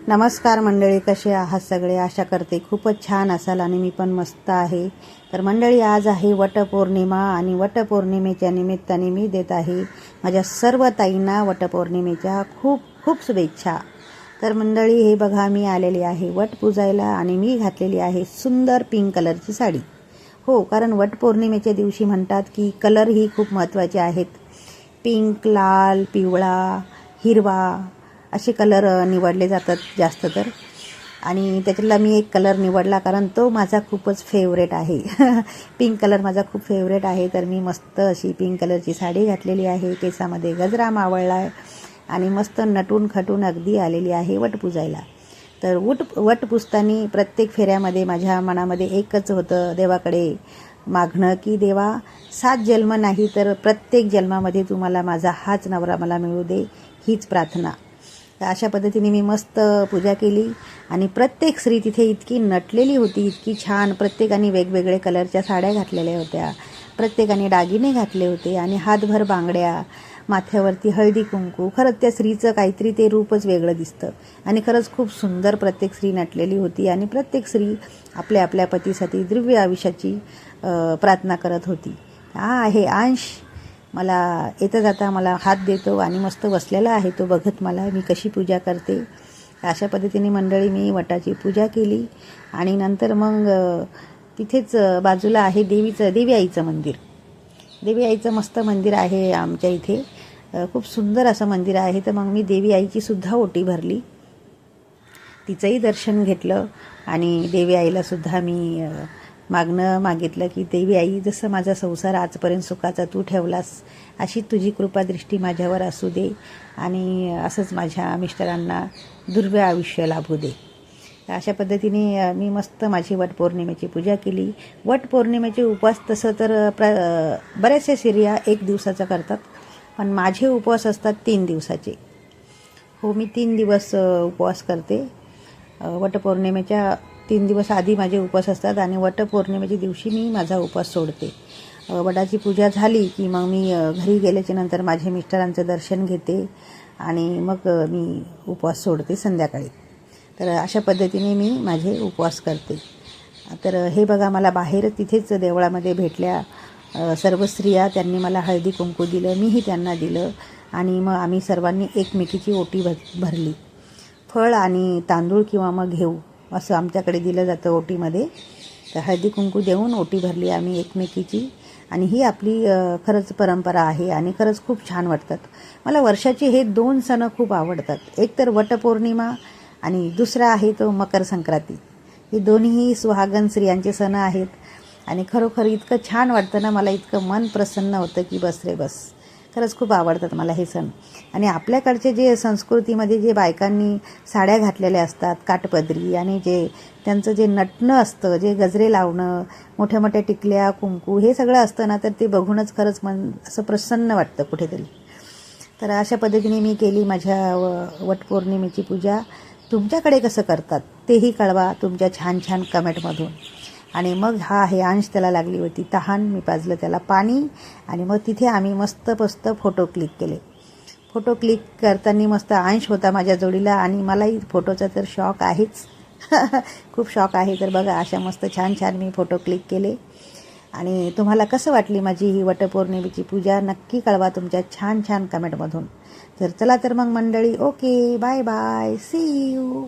नमस्कार मंडळी, कसे आहात सगळे? आशा करते खूपच छान असाल आणि मी पण मस्त आहे. तर मंडळी, आज आहे वटपौर्णिमा आणि वटपौर्णिमेच्या निमित्ताने मी देत आहे माझ्या सर्व ताईंना वटपौर्णिमेच्या खूप खूप शुभेच्छा. तर मंडळी, हे बघा, मी आलेली आहे वट पूजायला आणि मी घातलेली आहे सुंदर पिंक कलरची साडी. हो, कारण वटपौर्णिमेच्या दिवशी म्हणतात की कलर ही खूप महत्त्वाचे आहेत. पिंक, लाल, पिवळा, हिरवा असे कलर निवडले जातात जास्त तर. आणि त्याच्यातला मी एक कलर निवडला कारण तो माझा खूपच फेवरेट आहे. पिंक कलर माझा खूप फेवरेट आहे. तर मी मस्त अशी पिंक कलरची साडी घातलेली आहे, केसामध्ये गजरा मावळला आहे आणि मस्त नटून खटून अगदी आलेली आहे वट पूजायला. तर वट पुजताना प्रत्येक फेऱ्यामध्ये माझ्या मनामध्ये एकच होतं देवाकडे मागणं की देवा, 7 जन्म नाही तर प्रत्येक जन्मामध्ये तुम्हाला माझा हाच नवरा मला मिळू दे, हीच प्रार्थना. तर अशा पद्धतीने मी मस्त पूजा केली आणि प्रत्येक स्त्री तिथे इतकी नटलेली होती, इतकी छान. प्रत्येकाने वेगवेगळे कलरच्या साड्या घातलेल्या होत्या, प्रत्येकाने दागिने घातले होते आणि हातभर बांगड्या, माथ्यावरती हळदी कुंकू. खरंच त्या स्त्रीचं काहीतरी ते रूपच वेगळं दिसतं आणि खरंच खूप सुंदर प्रत्येक स्त्री नटलेली होती आणि प्रत्येक स्त्री आपल्या आपल्या पतीसाठी दिव्य आयुष्याची प्रार्थना करत होती. हा आहे अंश, मला येता जाता मला हात देतो आणि मस्त बसलेला आहे तो बघत मला मी कशी पूजा करते. अशा पद्धतीने मंडळी मी वटाची पूजा केली आणि नंतर मग तिथेच बाजूला आहे देवी आईचं मंदिर. देवी आईचं मस्त मंदिर आहे आमच्या इथे, खूप सुंदर असं मंदिर आहे. तर मग मी देवी आईची सुद्धा ओटी भरली, तिचंही दर्शन घेतलं आणि देवी आईलासुद्धा मी मागणं मागितलं की देवी आई, जसं माझा संसार आजपर्यंत सुखाचा तू ठेवलास, अशी तुझी कृपादृष्टी माझ्यावर असू दे आणि असंच माझ्या मिस्टरांना दुर्मिळ आयुष्य लाभू दे. अशा पद्धतीने मी मस्त माझी वटपौर्णिमेची पूजा केली. वटपौर्णिमेचे उपवास तसं तर बऱ्याचशा स्त्रिया 1 दिवसाचा करतात, पण माझे उपवास असतात 3 दिवसाचे. हो, मी 3 दिवस उपवास करते. वटपौर्णिमेच्या 3 दिवस आधी माझे उपवास असतात आणि वटपौर्णिमेच्या दिवशी मी माझा उपवास सोडते. वडाची पूजा झाली की मग मी घरी गेल्याच्या नंतर माझ्या मिस्टरांचं दर्शन घेते आणि मग मी उपवास सोडते संध्याकाळी. तर अशा पद्धतीने मी माझे उपवास करते. तर हे बघा, मला बाहेर तिथेच देवळामध्ये भेटल्या सर्व स्त्रिया. त्यांनी मला हळदी कुंकू दिलं, मीही त्यांना दिलं आणि मग आम्ही सर्वांनी एकमेकीची ओटी भरली. फळ आणि तांदूळ किंवा मग घेऊ असं आमच्याकडे दिलं जातं ओटीमध्ये. तर हळदी कुंकू देऊन ओटी भरली आम्ही एकमेकीची आणि ही आपली खरंच परंपरा आहे आणि खरंच खूप छान वाटतात. मला वर्षाचे हे 2 सण खूप आवडतात. एक तर वटपौर्णिमा आणि दुसरा आहे तो मकर संक्रांती. हे दोन्ही सुहागन स्त्रियांचे सण आहेत आणि खरोखर इतकं छान वाटतं ना, मला इतकं मन प्रसन्न होतं की बस रे बस. खरंच खूप आवडतात मला हे सण. आणि आपल्याकडचे जे संस्कृतीमध्ये जे बायकांनी साड्या घातलेल्या असतात काठपदरी आणि जे त्यांचं जे नटणं असतं, जे गजरे लावणं, मोठ्या मोठ्या टिकल्या, कुंकू, हे सगळं असतं ना, तर ते बघूनच खरंच मन असं प्रसन्न वाटतं कुठेतरी. तर अशा पद्धतीने मी केली माझ्या वटपौर्णिमेची पूजा. तुमच्याकडे कसं करतात तेही कळवा तुमच्या छान छान कमेंटमधून. आणि मग हा आहे अंश, त्याला लागली होती तहान, मी पाजलं त्याला पाणी आणि मग तिथे आम्ही मस्त फोटो क्लिक केले. फोटो क्लिक करताना मस्त अंश होता माझ्या जोडीला आणि मलाही फोटोचा तर शॉक आहेच. खूप शॉक आहे. तर बघा, अशा मस्त छान छान मी फोटो क्लिक केले. आणि तुम्हाला कसं वाटली माझी ही वटपौर्णिमेची पूजा नक्की कळवा तुमच्या छान छान कमेंटमधून. तर चला तर मग मंडळी, okay, bye bye, see you.